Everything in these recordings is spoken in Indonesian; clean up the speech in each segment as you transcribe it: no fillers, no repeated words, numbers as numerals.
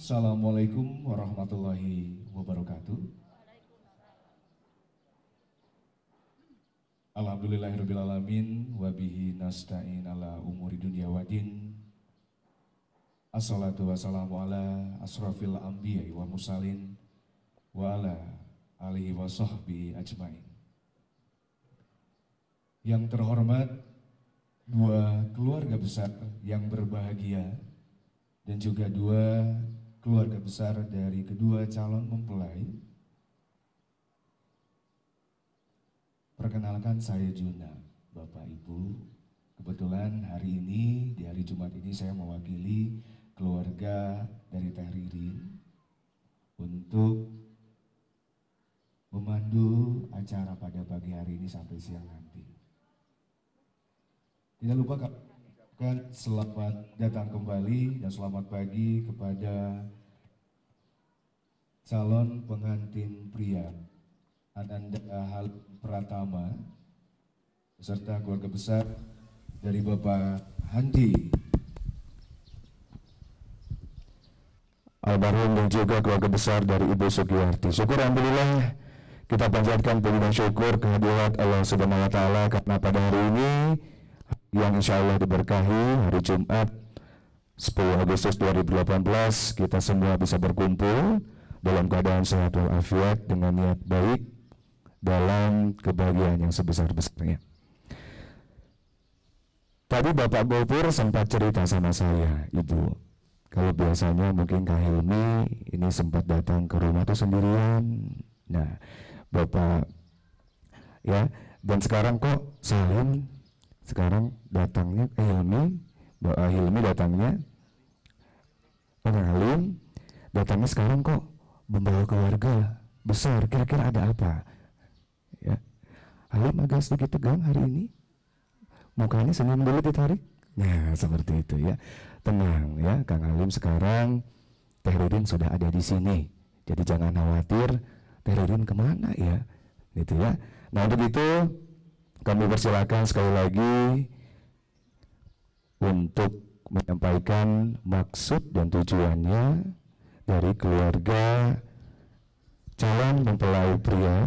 Assalamualaikum warahmatullahi wabarakatuh. Alhamdulillahirrabbilalamin. Wabihi nasta'in ala umuri dunia wa din. Assalatu wassalamu ala asrafil anbiya wa mursalin wa ala alihi wa sahbihi ajmain. Yang terhormat dua keluarga besar yang berbahagia dan juga dua keluarga besar dari kedua calon mempelai. Perkenalkan, saya Juna, Bapak Ibu. Kebetulan hari ini, di hari Jumat ini saya mewakili keluarga dari Teh Ririn untuk memandu acara pada pagi hari ini sampai siang nanti. Tidak lupa kami selamat datang kembali dan selamat pagi kepada calon pengantin pria Ananda Halim Pratama beserta keluarga besar dari Bapak Handi almarhum dan juga keluarga besar dari Ibu Sugiyarti. Syukur alhamdulillah kita panjatkan puji dan syukur kehadirat Allah Subhanahu wa taala karena pada hari ini yang insya Allah diberkahi hari Jumat 10 Agustus 2018 kita semua bisa berkumpul dalam keadaan sehat walafiat dengan niat baik dalam kebahagiaan yang sebesar-besarnya. Tadi Bapak Gopur sempat cerita sama saya, Ibu, kalau biasanya mungkin Kak Hilmi ini sempat datang ke rumah tuh sendirian. Nah, Bapak ya, dan sekarang kok Salim sekarang datangnya ke Hilmi, Bapak Hilmi datangnya Kak Halim datangnya sekarang kok membawa keluarga besar. Kira-kira ada apa? Ya, Halim agak sedikit tegang hari ini, mukanya senyum dulu ditarik. Nah, seperti itu ya. Tenang ya, Kang Halim, sekarang Teh Ririn sudah ada di sini. Jadi jangan khawatir, Teh Ririn kemana ya, gitu ya. Nah, untuk itu kami persilakan sekali lagi untuk menyampaikan maksud dan tujuannya dari keluarga calon mempelai pria.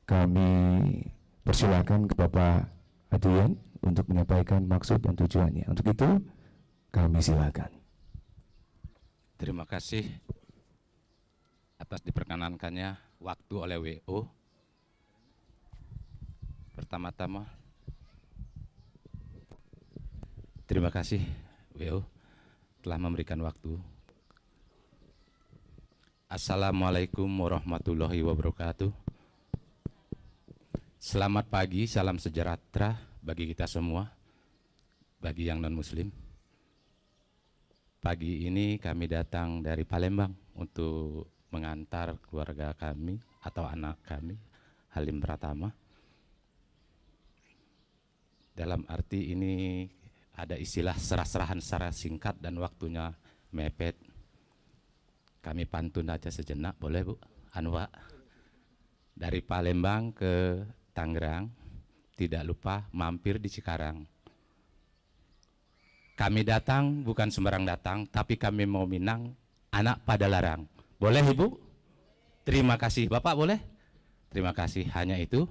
Kami persilakan ke Bapak Adrian untuk menyampaikan maksud dan tujuannya. Untuk itu kami silakan. Terima kasih atas diperkenankannya waktu oleh WO. Pertama-tama terima kasih WO telah memberikan waktu. Assalamualaikum warahmatullahi wabarakatuh. Selamat pagi, salam sejahtera bagi kita semua, bagi yang non-muslim. Pagi ini kami datang dari Palembang untuk mengantar keluarga kami atau anak kami, Halim Pratama. Dalam arti ini ada istilah serah-serahan secara singkat dan waktunya mepet. Kami pantun aja sejenak, boleh Bu? Anwa. Dari Palembang ke Tangerang, tidak lupa mampir di Cikarang. Kami datang bukan sembarang datang, tapi kami mau Minang, anak pada larang. Boleh Ibu? Terima kasih. Bapak boleh? Terima kasih. Hanya itu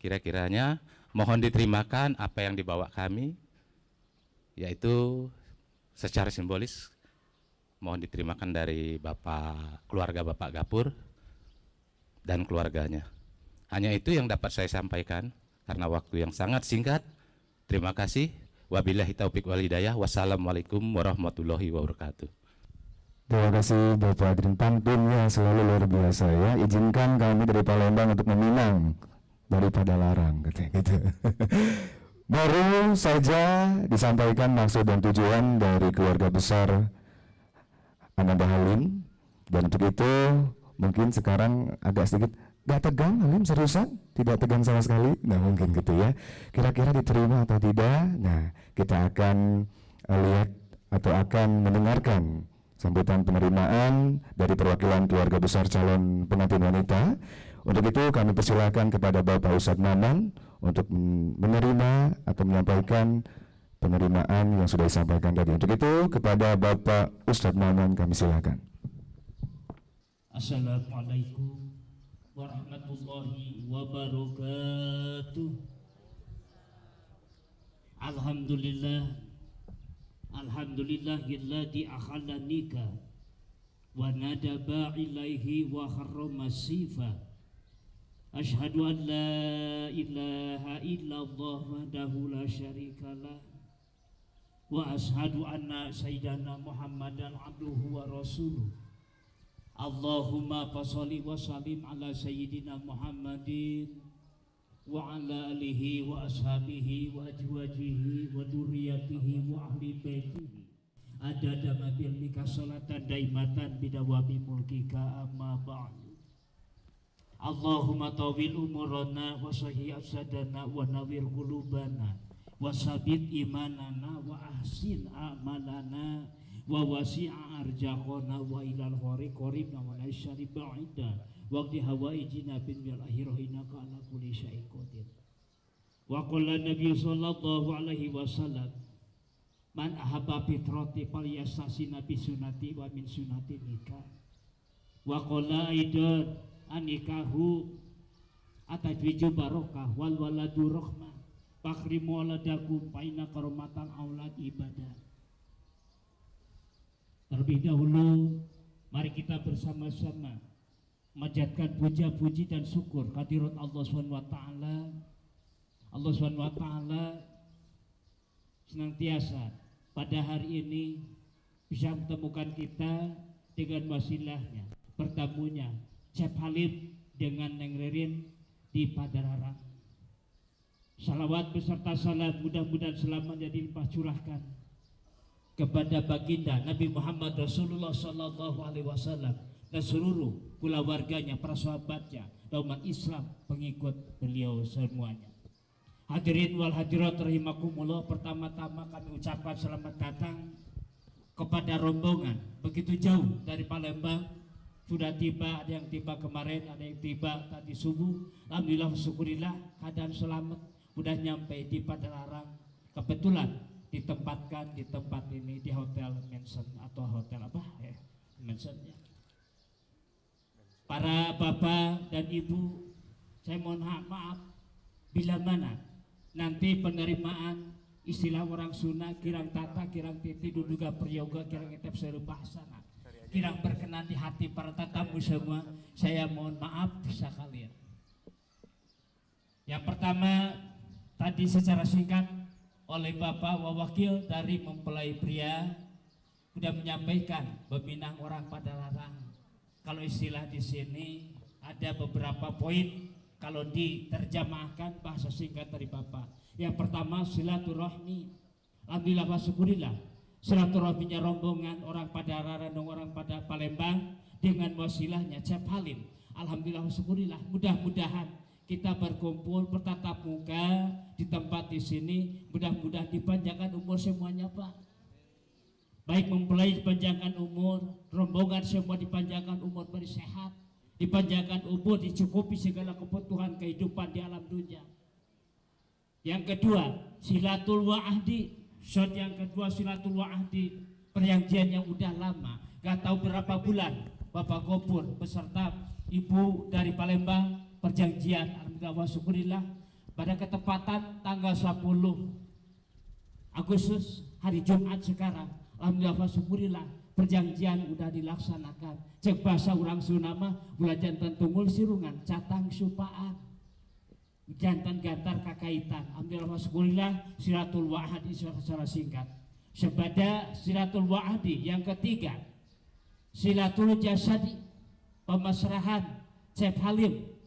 kira-kiranya. Mohon diterimakan apa yang dibawa kami, yaitu secara simbolis mohon diterimakan dari keluarga Bapak Gapur dan keluarganya. Hanya itu yang dapat saya sampaikan karena waktu yang sangat singkat. Terima kasih. Wabillahi taufiq wal hidayah. Wassalamualaikum warahmatullahi wabarakatuh. Terima kasih Bapak Adrian, pantunnya selalu luar biasa ya. Izinkan kami dari Palembang untuk meminang daripada larang, gitu. Baru saja disampaikan maksud dan tujuan dari keluarga besar Ananda Halim, dan untuk itu mungkin sekarang agak sedikit gak tegang Halim, seriusan? Tidak tegang sama sekali? Nah mungkin gitu ya. Kira-kira diterima atau tidak? Nah kita akan lihat atau akan mendengarkan sambutan penerimaan dari perwakilan keluarga besar calon pengantin wanita. Untuk itu kami persilakan kepada Bapak Ustadz Maman untuk menerima atau menyampaikan penerimaan yang sudah disampaikan tadi. Untuk itu kepada Bapak Ustadz Maman kami silakan. Assalamualaikum warahmatullahi wabarakatuh. Alhamdulillahilladzi akhallanika wa nadaba ilaihi wa harrama sifa. Asyhadu an la ilaha illallah wahdahu la syarikalah wa asyhadu anna sayyidana Muhammadan abduhu wa rasuluh. Allahumma fasholli wa sallim ala sayyidina Muhammadin wa ala alihi wa ashabihi wa azwajihi wa dzurriyyatihi wa ahli baitihi adada ma bi'ilmika sholatan daimatan bidawami mulkika amma ba'du. Allahumma tawil umurana wa sahih afsadana wa nawir qulubana wa sabit imanana wa ahsin amalana wa wasi'a arjaqana wa ilal khari qaribna wa lasyari ba'ida waqti hawaijina bin bil akhirina ka ala kulli syai'in qadir. Wa qala nabi sallallahu alaihi wasallam man ahabba fitrati falyastasina bi sunnati wa min sunnati nikah. Wa qala aidan anikahu atajwiju barokah wal waladu rahmah fakrimu waladakum fa inna karamatal aulad ibadah. Terlebih dahulu mari kita bersama-sama menjadikan puja-puji dan syukur kehadirat Allah SWT. Allah SWT senantiasa pada hari ini bisa menemukan kita dengan wasilahnya, bertamunya Syekh Halim dengan Neng Ririn di Padalarang. Salawat beserta salam mudah-mudahan selamanya dilimpah curahkan kepada baginda Nabi Muhammad Rasulullah Sallallahu Alaihi Wasallam dan seluruh keluarganya, para sahabatnya, dan umat Islam pengikut beliau semuanya. Hadirin wal hadirat rahimakumullah, pertama-tama kami ucapkan selamat datang kepada rombongan begitu jauh dari Palembang. Sudah tiba, ada yang tiba kemarin, ada yang tiba tadi subuh. Alhamdulillah syukurillah keadaan selamat, sudah nyampe di Padalarang. Kebetulan ditempatkan di tempat ini di hotel Mansion atau hotel apa ya, Mansionnya. Para bapak dan ibu, saya mohon maaf bila mana nanti penerimaan istilah orang Sunda kirang tata, kirang titi, duduga priyoga, kirang etep serupa sana, kirang berkenan di hati para tatamu semua, saya mohon maaf sekalian. Yang pertama tadi secara singkat oleh Bapak Wakil dari mempelai pria sudah menyampaikan Beminang orang Padalarang. Kalau istilah di sini ada beberapa poin kalau diterjemahkan bahasa singkat dari Bapak. Yang pertama silaturahmi. Alhamdulillah wa syukurillah. Silaturahminya rombongan orang Padalarang dan orang pada Palembang dengan wasilahnya Syekh Halim. Alhamdulillah wa syukurillah. Mudah-mudahan kita berkumpul bertatap muka di tempat di sini, mudah-mudahan dipanjangkan umur semuanya Pak. Baik mempelai dipanjangkan umur, rombongan semua dipanjangkan umur, bersehat, dipanjangkan umur, dicukupi segala kebutuhan kehidupan di alam dunia. Yang kedua, silatul wa'ahdi. Shot yang kedua silatul wa'ahdi, perjanjian yang udah lama, gak tahu berapa bulan Bapak Gopur beserta Ibu dari Palembang perjanjian. Alhamdulillah wa syukurillah pada ketepatan tanggal 10 Agustus hari Jumat sekarang, alhamdulillah wa syukurillah perjanjian udah dilaksanakan. Cek bahasa orang Sunda mah ulah jantan tunggul sirungan catang supaan jantan gantar kakaitan. Alhamdulillah wa syukurillah silatul wa'ahdi secara singkat. Sebada silatul wa'ahdi yang ketiga silatul jasadi, pemasrahan Syekh Halim.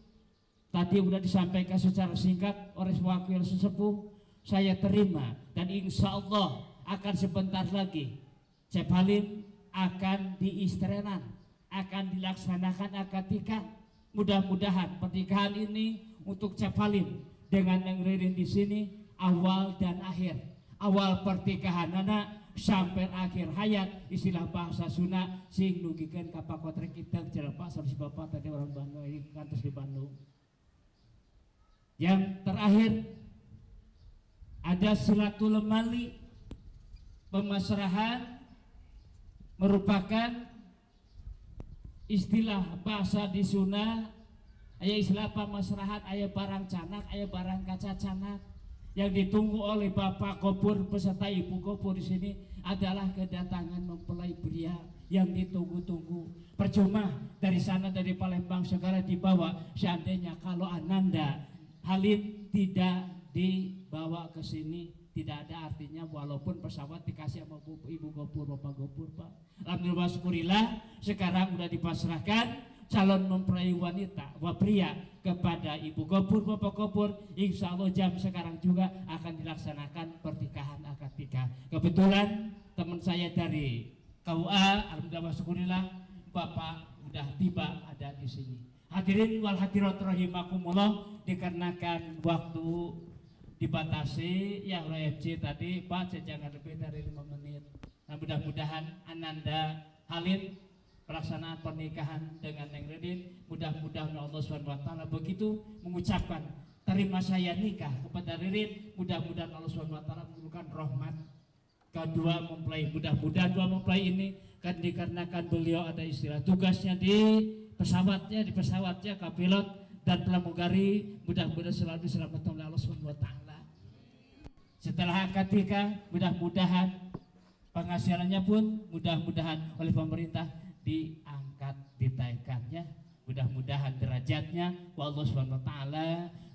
Tadi sudah disampaikan secara singkat oleh wakil sesepuh, saya terima dan insya Allah akan sebentar lagi Syekh Halim akan diistirahat, akan dilaksanakan akad nikah. Mudah-mudahan pernikahan ini untuk Syekh Halim dengan Neng Ririn di sini awal dan akhir, awal pertikahan anak sampai akhir hayat, istilah bahasa Sunda sing nugikeun ka pakotrek kita jelepak sareng si bapak tadi orang Bandung ini kantos di Bandung. Yang terakhir ada silatul mali, Pemasrahan merupakan istilah bahasa di Sunda, aya istilah pemasrahan, aya barang canak, aya barang kaca canak. Yang ditunggu oleh Bapak Gopur beserta Ibu Gopur di sini adalah kedatangan mempelai pria yang ditunggu-tunggu. Percuma dari sana dari Palembang segera dibawa, seandainya kalau Ananda Halim tidak dibawa ke sini tidak ada artinya, walaupun pesawat dikasih sama Ibu Gopur, Bapak Gopur, Pak. Alhamdulillah syukurillah sekarang udah dipasrahkan calon mempelai wanita wa pria kepada Ibu Gopur, Bapak Gopur. Insya Allah jam sekarang juga akan dilaksanakan pernikahan akad nikah. Kebetulan teman saya dari KUA, alhamdulillah syukurillah Bapak udah tiba ada di sini. Hadirin wal hadirat rahimakumullah, dikarenakan waktu dibatasi ya oleh FC tadi Pak, jangan lebih dari 5 menit. Nah, mudah-mudahan Ananda Halim pelaksanaan pernikahan dengan Neng Ririn, mudah-mudahan Allah SWT begitu mengucapkan terima saya nikah kepada Ririn, mudah-mudahan Allah SWT memberikan rahmat kedua mempelai. Mudah-mudahan dua mempelai ini kan dikarenakan beliau ada istilah tugasnya di pesawatnya kapilot dan pramugari, mudah-mudahan selalu diselamatkan oleh Allah SWT. Setelah akad nikah, mudah-mudahan penghasilannya pun mudah-mudahan oleh pemerintah diangkat, ditaikkannya, mudah-mudahan derajatnya Allah SWT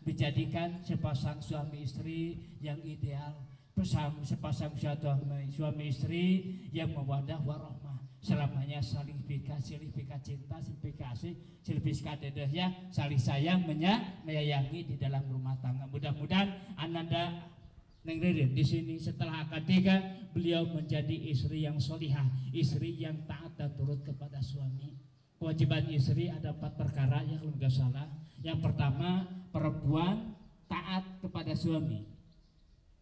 dijadikan sepasang suami istri yang ideal, sepasang suami istri yang mawaddah warahmah, selamanya saling bika cinta, silih bika dedeh ya, saling sayang menyayangi di dalam rumah tangga. Mudah-mudahan Ananda Neng Ririn di sini setelah akad nikah beliau menjadi istri yang solihah, istri yang taat dan turut kepada suami. Kewajiban istri ada 4 perkara yang kalau nggak salah. Yang pertama, perempuan taat kepada suami.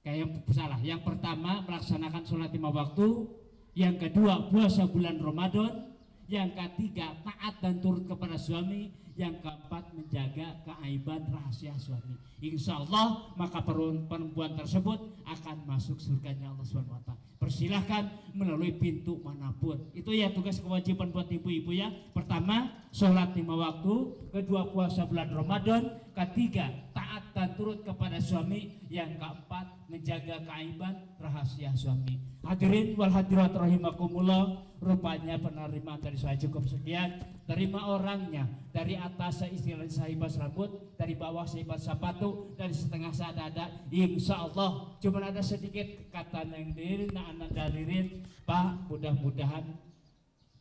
Yang pertama, melaksanakan sholat 5 waktu. Yang kedua, puasa bulan Ramadan. Yang ketiga, taat dan turut kepada suami. Yang keempat, menjaga keaiban rahasia suami. Insya Allah maka perempuan tersebut akan masuk surganya Allah SWT. Persilahkan melalui pintu manapun. Itu ya tugas kewajiban buat ibu-ibu ya. Pertama, sholat 5 waktu. Kedua, puasa bulan Ramadan. Ketiga, taat dan turut kepada suami. Yang keempat, menjaga keaiban rahasia suami. Hadirin wal hadirat rahimakumullah, rupanya penerimaan dari saya cukup sekian. Terima orangnya, dari atas istilah sahibas rambut, dari bawah sahibas sepatu, dari setengah sadada. Insya Allah cuma ada sedikit kata yang diri Ananda Ririn, Pak, mudah-mudahan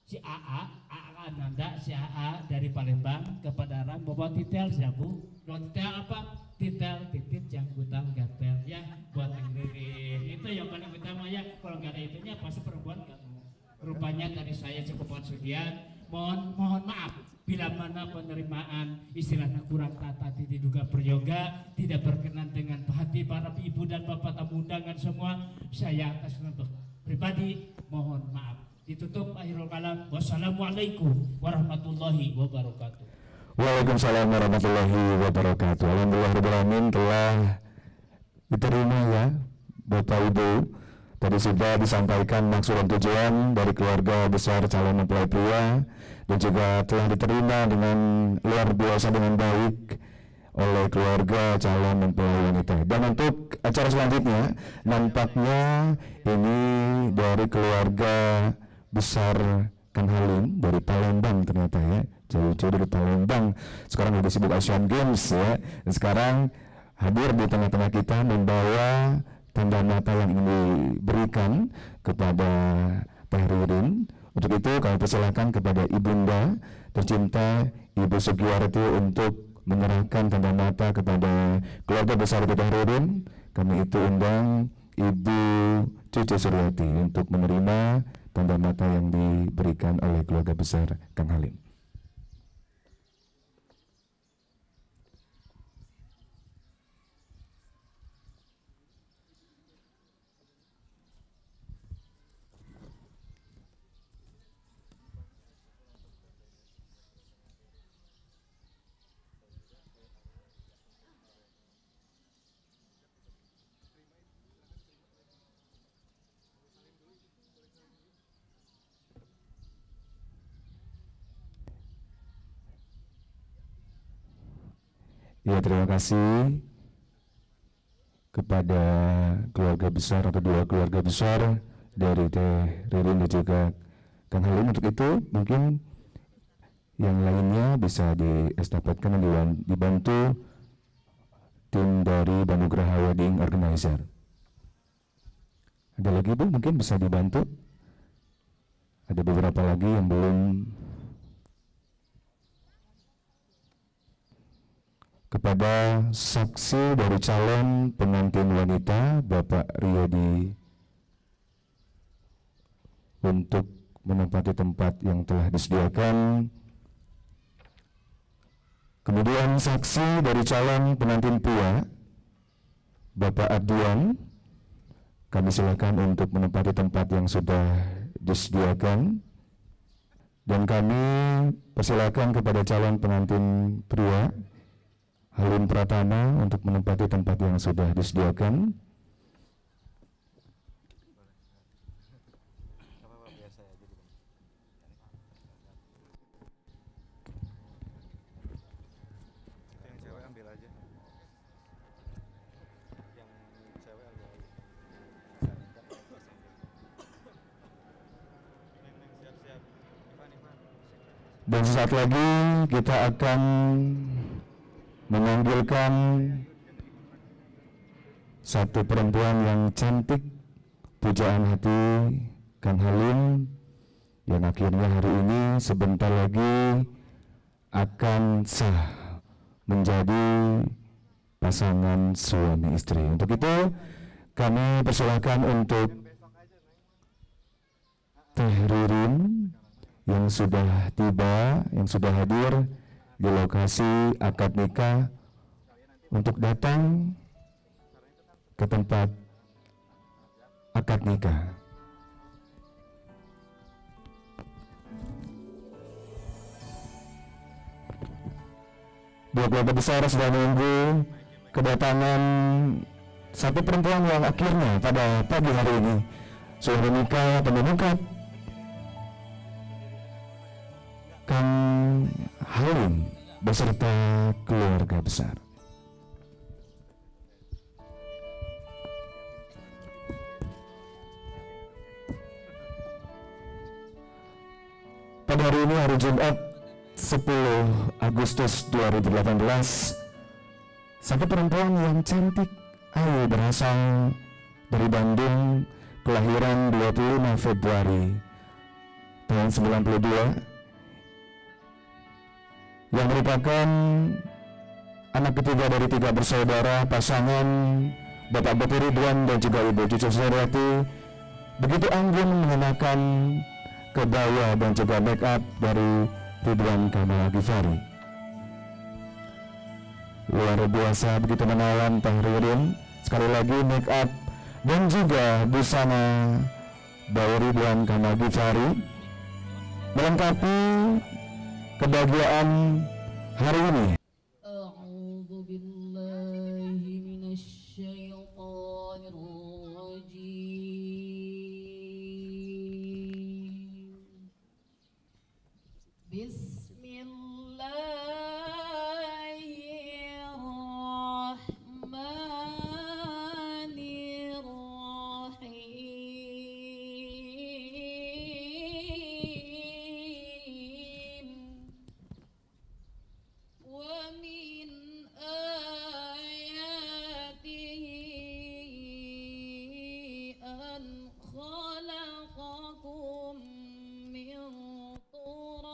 si Ananda, si AA dari Palembang kepada Ram bawa titel siapu, titel apa? Titit janggutan gatel ya buat Neng Ririn. Itu yang paling utama ya. Kalau nggak ada itunya pasti perempuan nggak mau. Rupanya dari saya cukup sekian. Mohon maaf bila mana penerimaan istilahnya kurang tata, diduga peryoga, tidak berkenan dengan hati para ibu dan bapak tamu undangan semua. Saya atas nama pribadi mohon maaf. Ditutup akhirul kalam. Wassalamualaikum warahmatullahi wabarakatuh. Waalaikumsalam warahmatullahi wabarakatuh. Alhamdulillahirrahmanirrahim, telah diterima ya Bapak Ibu. Tadi sudah disampaikan maksud dan tujuan dari keluarga besar calon mempelai pria, dan juga telah diterima dengan luar biasa dengan baik oleh keluarga calon mempelai wanita. Dan untuk acara selanjutnya nampaknya ini dari keluarga besar Kang Halim dari Palembang, ternyata ya, jauh-jauh dari Palembang, sekarang udah sibuk Asian Games ya, dan sekarang hadir di tengah-tengah kita membawa tanda mata yang ingin diberikan kepada Teh Ririn. Untuk itu kami persilakan kepada Ibunda tercinta Ibu Sugiarti untuk menyerahkan tanda mata kepada keluarga besar Teh Ririn. Kami itu undang Ibu Cucu Suryati untuk menerima tanda mata yang diberikan oleh keluarga besar Kang Halim. Ya, terima kasih kepada keluarga besar atau dua keluarga besar dari Teh Ririn dan juga Kang Halim. Untuk itu mungkin yang lainnya bisa diestafetkan dan dibantu tim dari Banugraha Wedding Organizer. Ada lagi Bu, mungkin bisa dibantu? Ada beberapa lagi yang belum. Kepada saksi dari calon pengantin wanita Bapak Riyadi untuk menempati tempat yang telah disediakan. Kemudian saksi dari calon pengantin pria Bapak Abdian, kami silakan untuk menempati tempat yang sudah disediakan. Dan kami persilakan kepada calon pengantin pria Halim Pratama untuk menempati tempat yang sudah disediakan. Dan sesaat lagi kita akan memanggilkan satu perempuan yang cantik, pujaan hati Kang Halim, yang akhirnya hari ini sebentar lagi akan sah menjadi pasangan suami istri. Untuk itu kami persilakan untuk Teh Ririn yang sudah tiba, yang sudah hadir di lokasi akad nikah untuk datang ke tempat akad nikah. Dua keluarga besar sudah menunggu kedatangan satu perempuan yang akhirnya pada pagi hari ini sudah menikah atau mengikat Kang Halim beserta keluarga besar. Pada hari ini, hari Jumat 10 Agustus 2018, satu perempuan yang cantik, ayu, berasal dari Bandung, kelahiran 25 Februari tahun 92, yang merupakan anak ketiga dari 3 bersaudara, pasangan Bapak Batur Ridwan dan juga Ibu Cucu Suryati, begitu anggun mengenakan kebaya dan juga make up dari Ridwan Kamil Ghifari. Luar biasa begitu menawan Teh Ririn, sekali lagi make up dan juga busana dari Ridwan Kamil Ghifari melengkapi kebahagiaan hari ini. A'udzu billahi minasyaitonir rajim. Bismillahirrahmanirrahim. Wa min ayatihi an khalaqakum min turab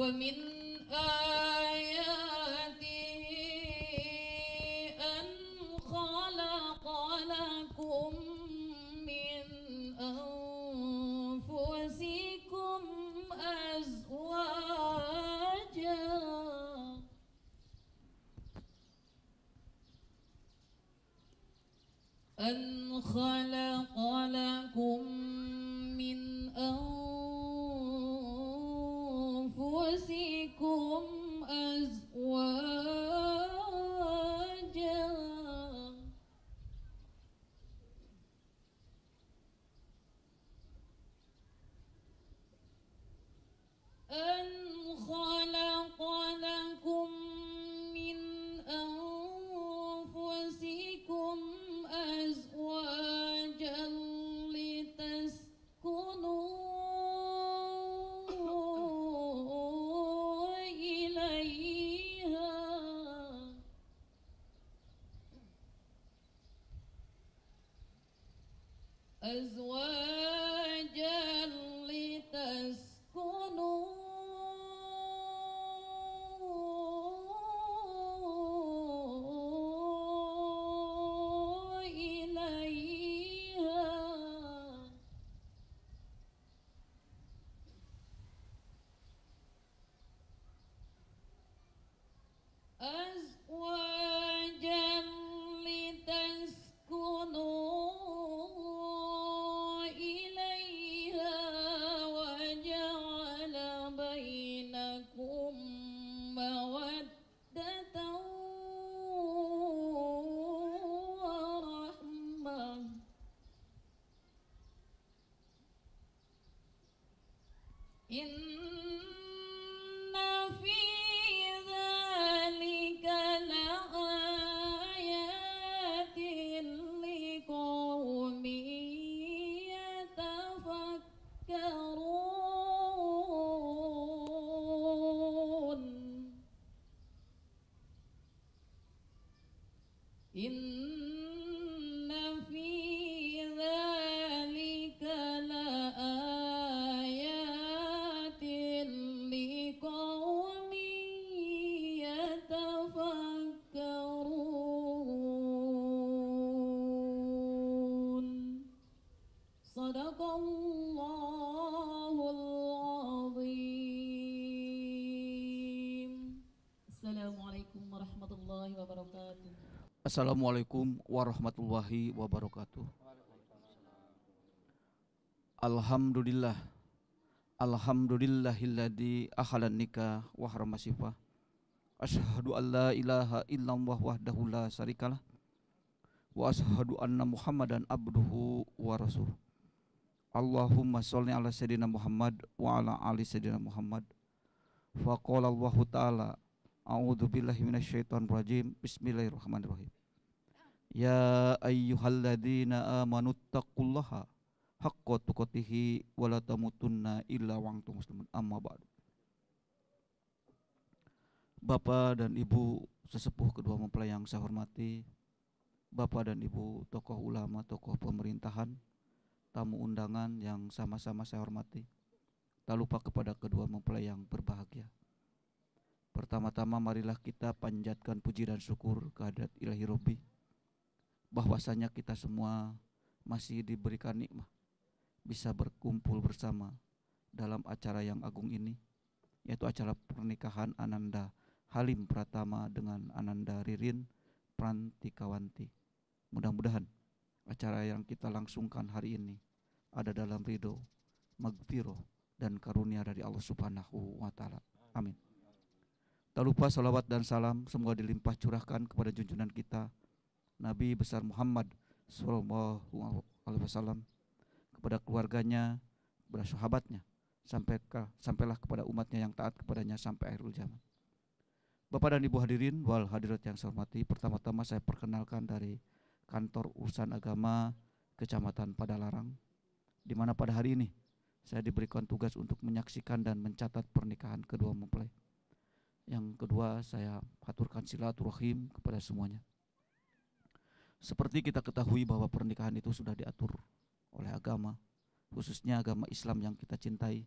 ومن آياته أن خلق لكم من أنفسكم أزواجا أن خلق لكم من أنفسكم أزواجا أن خلق لكم من أنفسكم أزواجا لتسكنوا إليها أزواجا لتسكنوا إليها أزواجا لتسكنوا إليها وجعل بينكم مودة ورحمة إن في ذلك لآيات لقوم يتفكرون إن في ذلك لآيات لقوم يتفكرون صدق الله العظيم السلام عليكم ورحمة الله وبركاته Assalamualaikum warahmatullahi wabarakatuh. Alhamdulillah. Alhamdulillahilladzi ahalan nikah wa harama sifah. Asyhadu an la ilaha illallah wahdahu la syarikalah. Wa asyhadu anna Muhammadan abduhu wa rasuluh. Allahumma sholli ala sayyidina Muhammad wa ala ali sayyidina Muhammad. Fa qala Allah ta'ala a'udzu billahi minasyaitonir rajim. Bismillahirrahmanirrahim. Ya ayyuhalladzina amanu taqullaha haqqa tuqatih wa la tamutunna illa wa antum muslimun. Amma ba'du. Bapak dan Ibu sesepuh kedua mempelai yang saya hormati, Bapak dan Ibu tokoh ulama, tokoh pemerintahan, tamu undangan yang sama-sama saya hormati, tak lupa kepada kedua mempelai yang berbahagia. Pertama-tama marilah kita panjatkan puji dan syukur kehadirat Ilahi Robbi, bahwasanya kita semua masih diberikan nikmat bisa berkumpul bersama dalam acara yang agung ini, yaitu acara pernikahan Ananda Halim Pratama dengan Ananda Ririn Prantikawanti. Mudah-mudahan acara yang kita langsungkan hari ini ada dalam ridho, magfirah, dan karunia dari Allah Subhanahu wa Ta'ala. Amin. Tak lupa salawat dan salam semoga dilimpah curahkan kepada junjungan kita Nabi besar Muhammad sallallahu alaihi wasallam, kepada keluarganya, kepada sahabatnya, sampailah kepada umatnya yang taat kepadanya sampai akhirul zaman. Bapak dan Ibu hadirin wal hadirat yang saya hormati, pertama-tama saya perkenalkan dari Kantor Urusan Agama Kecamatan Padalarang, di mana pada hari ini saya diberikan tugas untuk menyaksikan dan mencatat pernikahan kedua mempelai. Yang kedua, saya haturkan silaturahim kepada semuanya. Seperti kita ketahui bahwa pernikahan itu sudah diatur oleh agama, khususnya agama Islam yang kita cintai,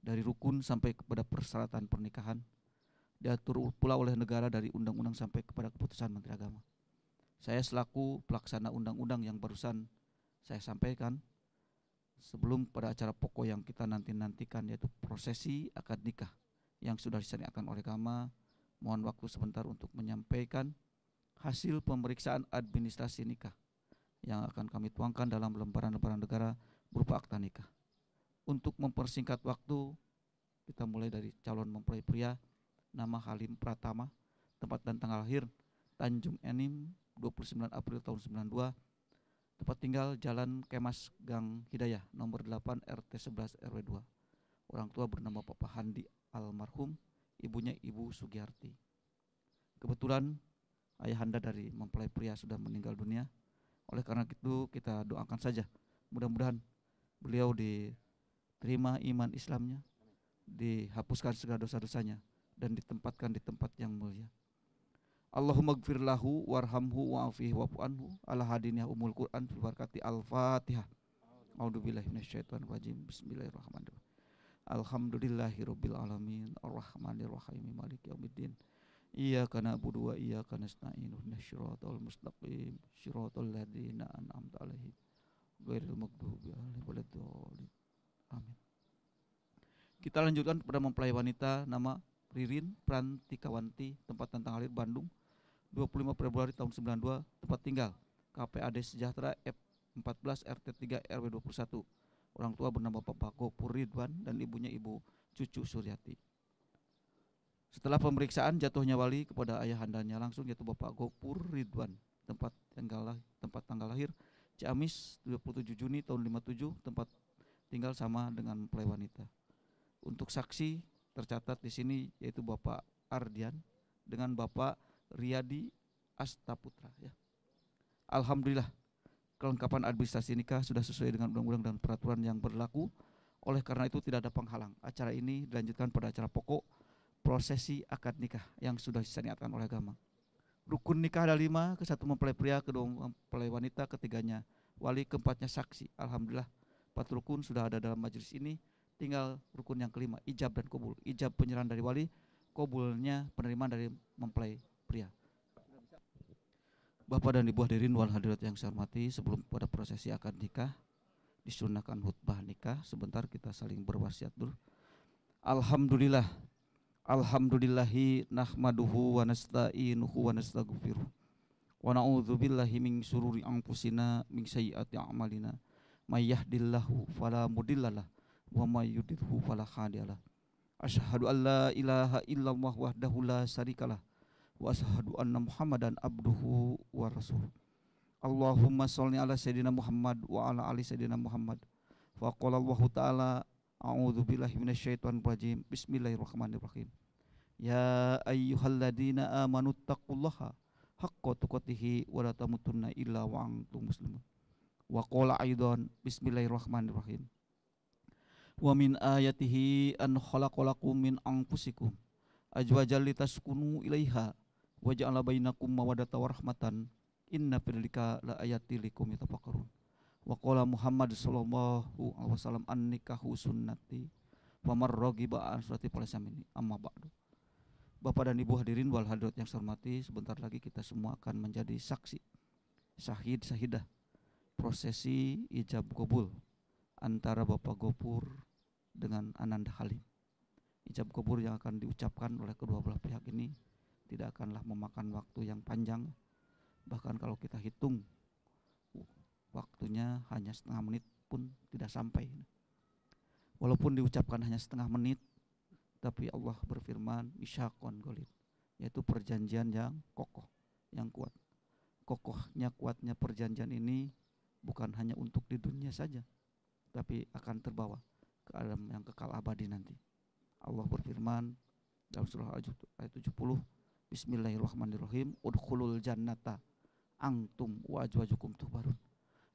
dari rukun sampai kepada persyaratan pernikahan, diatur pula oleh negara dari undang-undang sampai kepada keputusan Menteri Agama. Saya selaku pelaksana undang-undang yang barusan saya sampaikan, sebelum pada acara pokok yang kita nantikan yaitu prosesi akad nikah yang sudah disyariatkan oleh agama, mohon waktu sebentar untuk menyampaikan hasil pemeriksaan administrasi nikah yang akan kami tuangkan dalam lembaran-lembaran negara berupa akta nikah. Untuk mempersingkat waktu, kita mulai dari calon mempelai pria, nama Halim Pratama, tempat dan tanggal lahir Tanjung Enim 29 April tahun 92, tempat tinggal Jalan Kemas Gang Hidayah nomor 8 RT 11 RW 2. Orang tua bernama Bapak Handi almarhum, ibunya Ibu Sugiyarti. Kebetulan ayahanda dari mempelai pria sudah meninggal dunia. Oleh karena itu kita doakan saja, mudah-mudahan beliau diterima iman Islamnya, dihapuskan segala dosa-dosanya, dan ditempatkan di tempat yang mulia. Allahumma gfir lahu warhamhu wa'afihi wa'fu anhu ala hadiniyah umul Quran fi barakati al-Fatihah. A'udzubillahi minasyaitonir rajim. Bismillahirrahmanirrahim. Alhamdulillahirabbil alamin arrahmanir rahim maliki yaumiddin. Iyyaka na'budu wa iyyaka nasta'in ihdinas siratal mustaqim siratal ladzina an'amta 'alaihim ghairil maghdubi 'alaihim waladdallin. Amin. Kita lanjutkan kepada mempelai wanita nama Ririn Prantikawanti, tempat dan tanggal lahir Bandung 25 Februari tahun 92, tempat tinggal KPAD Sejahtera F14 RT 3 RW 21. Orang tua bernama Bapak Gopur Ridwan dan ibunya Ibu Cucu Suryati. Setelah pemeriksaan jatuhnya wali kepada ayahandanya langsung yaitu Bapak Gopur Ridwan, tempat tanggal lahir Ciamis 27 Juni tahun 57, tempat tinggal sama dengan mempelai wanita. Untuk saksi tercatat di sini yaitu Bapak Ardian dengan Bapak Riyadi Astaputra ya. Alhamdulillah kelengkapan administrasi nikah sudah sesuai dengan undang-undang dan peraturan yang berlaku. Oleh karena itu tidak ada penghalang. Acara ini dilanjutkan pada acara pokok prosesi akad nikah yang sudah disyariatkan oleh agama. Rukun nikah ada 5, ke 1 mempelai pria, kedua mempelai wanita, ketiganya wali, keempatnya saksi. Alhamdulillah 4 rukun sudah ada dalam majelis ini. Tinggal rukun yang kelima, ijab dan kabul. Ijab penyerahan dari wali, kabulnya penerimaan dari mempelai pria. Bapak dan Ibu hadirin wal hadirat yang saya hormati, sebelum pada prosesi akad nikah disunahkan khutbah nikah. Sebentar kita saling berwasiat dulu. Alhamdulillah, alhamdulillahi nahmaduhu wa nasta'inuhu wa nastaghfiruh wa na'udzubillahi min syururi anfusina min sayyiati a'malina may yahdihillahu fala mudhillalah wa may yudhlilhu fala hadiyalah. Asyhadu an la ilaha illallah wahdahu la syarikalah wa asyhadu anna Muhammadan abduhu wa rasuluh. Allahumma sholli ala sayyidina Muhammad wa ala ali sayyidina Muhammad. Wa qala Allahu ta'ala a'udzu billahi minasyaitonir rajim. Bismillahirrahmanirrahim. Ya ayyuhalladzina amanu taqullaha haqqa tuqatih wa la tamutunna illa wa antum muslimun. Wa qala aidan bismillahirrahmanirrahim. Wa min ayatihi an khalaqalakum min anfusikum azwajan litaskunu ilaiha wa ja'ala bainakum mawaddatan wa rahmatan inna fi dzalika laayatil liqaumin yatafakkarun. Wa qala Muhammad sallallahu alaihi wasallam an-nikahu sunnati wa man raghiba an sunnati falaysa minni amma ba'du. Bapak dan Ibu hadirin wal hadirat yang saya hormati, sebentar lagi kita semua akan menjadi saksi syahid syahidah prosesi ijab kabul antara Bapak Gopur dengan Ananda Halim. Ijab kabul yang akan diucapkan oleh kedua belah pihak ini tidak akanlah memakan waktu yang panjang. Bahkan kalau kita hitung waktunya hanya setengah menit pun tidak sampai. Walaupun diucapkan hanya setengah menit, tapi Allah berfirman misyaqon golid, yaitu perjanjian yang kokoh, yang kuat. Kokohnya kuatnya perjanjian ini bukan hanya untuk di dunia saja, tapi akan terbawa ke alam yang kekal abadi nanti. Allah berfirman dalam surah ayat 70, Bismillahirrahmanirrahim, udkhulul jannata antum wa azwajukum tuhbarun.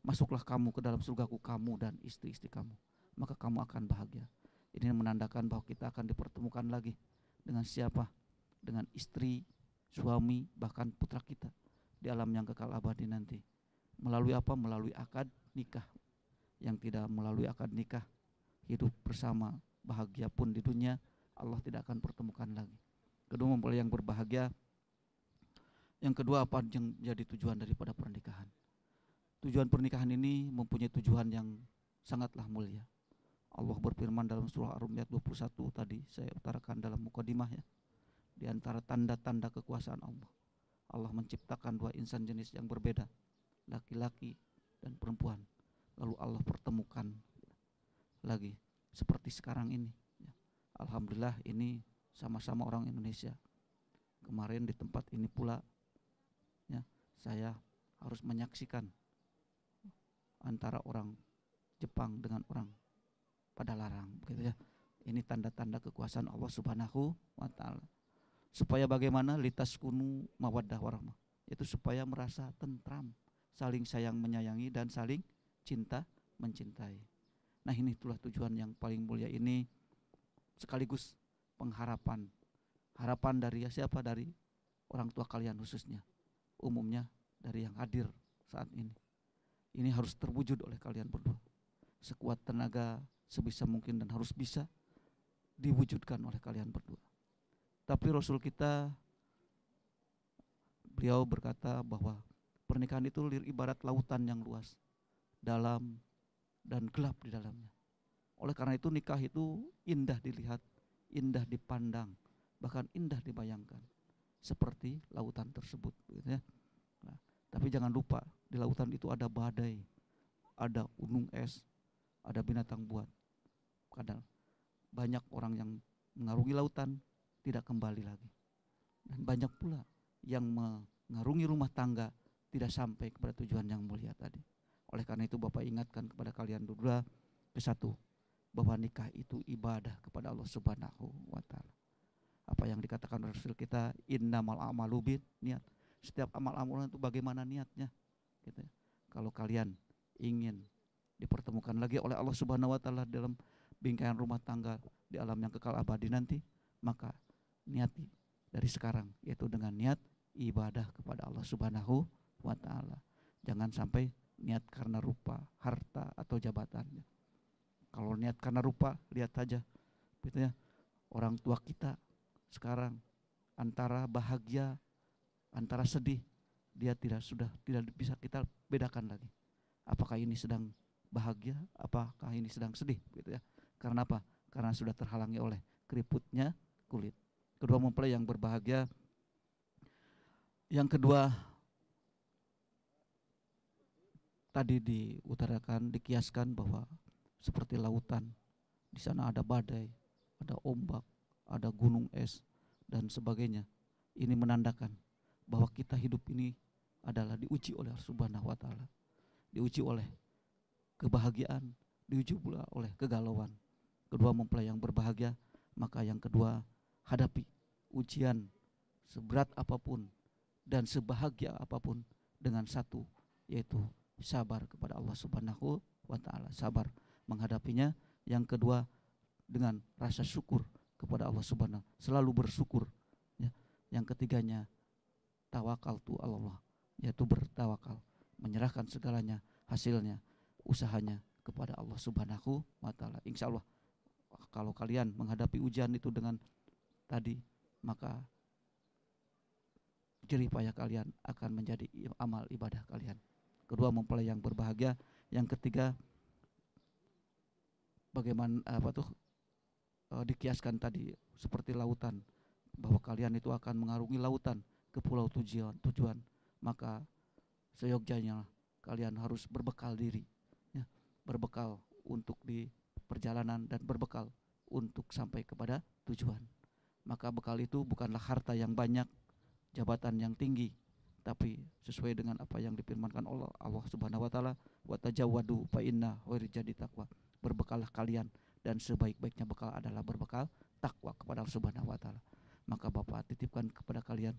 Masuklah kamu ke dalam surgaku, kamu dan istri-istri kamu, maka kamu akan bahagia. Ini menandakan bahwa kita akan dipertemukan lagi dengan siapa? Dengan istri, suami, bahkan putra kita di alam yang kekal abadi nanti. Melalui apa? Melalui akad nikah. Yang tidak melalui akad nikah, hidup bersama bahagia pun di dunia Allah tidak akan pertemukan lagi. Kedua mempelai yang berbahagia. Yang kedua, apa yang jadi tujuan daripada pernikahan? Tujuan pernikahan ini mempunyai tujuan yang sangatlah mulia. Allah berfirman dalam surah Ar-Rum ayat 21 tadi saya utarakan dalam mukadimah ya. Di antara tanda-tanda kekuasaan Allah, Allah menciptakan dua insan jenis yang berbeda, laki-laki dan perempuan. Lalu Allah pertemukan lagi seperti sekarang ini ya. Alhamdulillah ini sama-sama orang Indonesia. Kemarin di tempat ini pula ya, saya harus menyaksikan antara orang Jepang dengan orang Padalarang begitu ya. Ini tanda-tanda kekuasaan Allah Subhanahu wa taala. Supaya bagaimana litaskunu mawaddah warahmah. Itu supaya merasa tentram, saling sayang menyayangi dan saling cinta mencintai. Nah, ini itulah tujuan yang paling mulia ini, sekaligus pengharapan. Harapan dari siapa? Dari orang tua kalian khususnya. Umumnya dari yang hadir saat ini. Ini harus terwujud oleh kalian berdua. Sekuat tenaga, sebisa mungkin dan harus bisa diwujudkan oleh kalian berdua. Tapi Rasul kita, beliau berkata bahwa pernikahan itu ibarat lautan yang luas, dalam dan gelap di dalamnya. Oleh karena itu nikah itu indah dilihat, indah dipandang, bahkan indah dibayangkan, seperti lautan tersebut gitu ya. Nah, tapi jangan lupa di lautan itu ada badai, ada gunung es, ada binatang buas. Kadang banyak orang yang mengarungi lautan tidak kembali lagi. Dan banyak pula yang mengarungi rumah tangga tidak sampai kepada tujuan yang mulia tadi. Oleh karena itu Bapak ingatkan kepada kalian berdua, satu, bahwa nikah itu ibadah kepada Allah Subhanahu wa taala. Apa yang dikatakan Rasul kita, innamal a'malu niat. Setiap amal-amalan itu bagaimana niatnya gitu ya. Kalau kalian ingin dipertemukan lagi oleh Allah Subhanahu wa taala dalam bingkaian rumah tangga di alam yang kekal abadi nanti, maka niati dari sekarang, yaitu dengan niat ibadah kepada Allah Subhanahu wa taala. Jangan sampai niat karena rupa, harta atau jabatannya. Kalau niat karena rupa, lihat saja gitu ya. Orang tua kita sekarang antara bahagia, antara sedih, dia tidak bisa kita bedakan lagi. Apakah ini sedang bahagia, apakah ini sedang sedih gitu ya. Karena apa? Karena sudah terhalangi oleh keriputnya kulit. Kedua mempelai yang berbahagia. Yang kedua, tadi diutarakan, dikiaskan bahwa seperti lautan, di sana ada badai, ada ombak, ada gunung es dan sebagainya. Ini menandakan bahwa kita hidup ini adalah diuji oleh Allah Subhanahu wa taala. Diuji oleh kebahagiaan, diuji pula oleh kegalauan. Kedua mempelai yang berbahagia, maka yang kedua hadapi ujian seberat apapun dan sebahagia apapun dengan satu, yaitu sabar kepada Allah Subhanahu wa taala. Sabar menghadapinya. Yang kedua dengan rasa syukur kepada Allah Subhanahu, selalu bersyukur ya. Yang ketiganya tawakaltu Allah, yaitu bertawakal, menyerahkan segalanya, hasilnya, usahanya kepada Allah Subhanahu wa taala. Insya Allah kalau kalian menghadapi ujian itu dengan tadi, maka jerih payah kalian akan menjadi amal ibadah kalian. Kedua mempelai yang berbahagia. Yang ketiga, bagaimana dikiaskan tadi seperti lautan, bahwa kalian itu akan mengarungi lautan ke pulau tujuan, maka seyogyanya kalian harus berbekal diri ya, berbekal untuk di perjalanan dan berbekal untuk sampai kepada tujuan. Maka bekal itu bukanlah harta yang banyak, jabatan yang tinggi, tapi sesuai dengan apa yang difirmankan Allah Subhanahu wa taala, wa tajawwadu fa inna khairul jadi taqwa. Berbekallah kalian dan sebaik-baiknya bekal adalah berbekal takwa kepada Allah Subhanahu wa taala. Maka Bapak titipkan kepada kalian,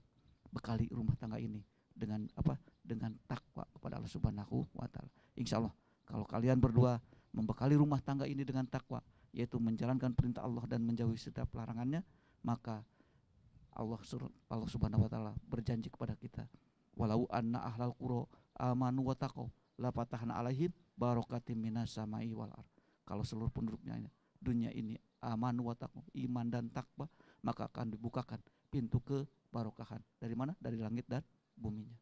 bekali rumah tangga ini dengan apa? Dengan takwa kepada Allah Subhanahu wa taala. Insyaallah kalau kalian berdua membekali rumah tangga ini dengan takwa, yaitu menjalankan perintah Allah dan menjauhi setiap larangannya, maka Allah Subhanahu wa taala berjanji kepada kita, walau anna ahlal qura amanu wa taqaw la fatahna alaihim barakatim minas samai wal ardh. Kalau seluruh penduduknya dunia ini amanu wattaqu, iman dan takwa, maka akan dibukakan pintu kebarokahan. Dari mana? Dari langit dan buminya.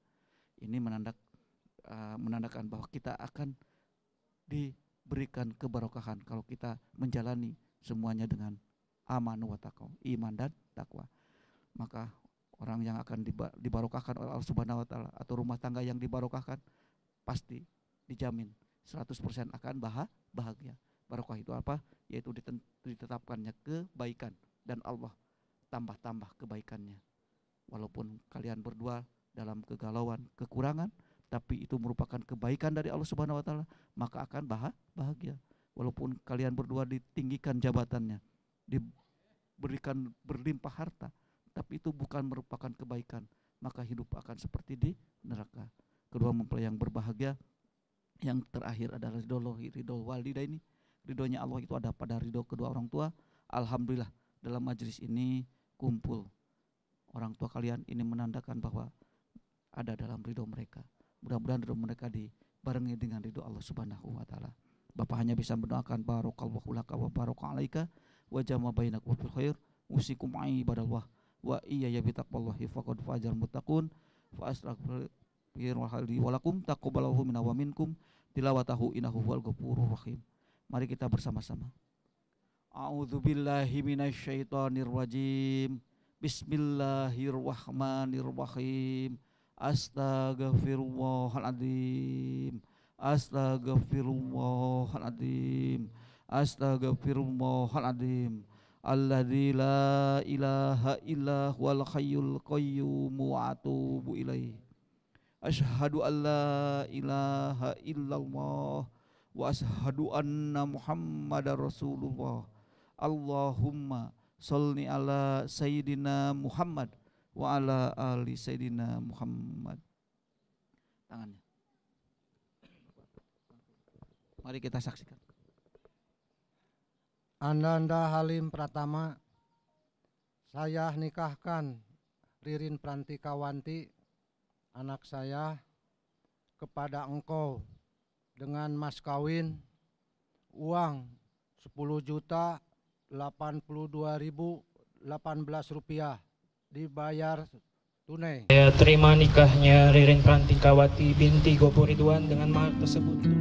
Ini menandakan bahwa kita akan diberikan kebarokahan kalau kita menjalani semuanya dengan amanu wattaqu, iman dan takwa. Maka orang yang akan dibarokahkan oleh Allah Subhanahu wa taala atau rumah tangga yang dibarokahkan pasti dijamin 100% akan bahagia. Barokah itu apa? Yaitu ditetapkannya kebaikan dan Allah tambah-tambah kebaikannya. Walaupun kalian berdua dalam kegalauan, kekurangan, tapi itu merupakan kebaikan dari Allah Subhanahu wa taala, maka akan bahagia. Walaupun kalian berdua ditinggikan jabatannya, diberikan berlimpah harta, tapi itu bukan merupakan kebaikan, maka hidup akan seperti di neraka. Kedua mempelai yang berbahagia, yang terakhir adalah ridho walidaini. Ridhonya Allah itu ada pada ridho kedua orang tua. Alhamdulillah dalam majelis ini kumpul orang tua kalian, ini menandakan bahwa ada dalam ridho mereka. Mudah-mudahan ridho mereka dibarengi dengan ridho Allah Subhanahu wa taala. Bapak hanya bisa mendoakan barakallahu laka wa baraka alaika wa jama bainakum fil khair, usikum ibadallah wa iyaya bitaqwallahi faqad fajal muttaqun fa astaghfirullahi wa lakum taqabbalahu minna wa minkum tilawatahu innahu huwal ghafurur rahim. Mari kita bersama-sama. A'udzubillahi minasyaitonir rajim. Bismillahirrahmanirrahim. Astaghfirullahaladzim. Astaghfirullahaladzim. Astaghfirullahaladzim. Alladzi la ilaha illa huwal hayyul qayyum wa atubu ilaih. Asyhadu an la ilaha illallah wa asyhadu anna Muhammadar Rasulullah. Allahumma sholli ala sayyidina Muhammad wa ala ali sayyidina Muhammad. Tangannya. Mari kita saksikan. Ananda Halim Pratama, saya nikahkan Ririn Prantikawanti, anak saya, kepada engkau dengan mas kawin uang 10.082.018 rupiah dibayar tunai. Saya terima nikahnya Ririn Prantikawati binti Gopo Ridwan dengan mahar tersebut.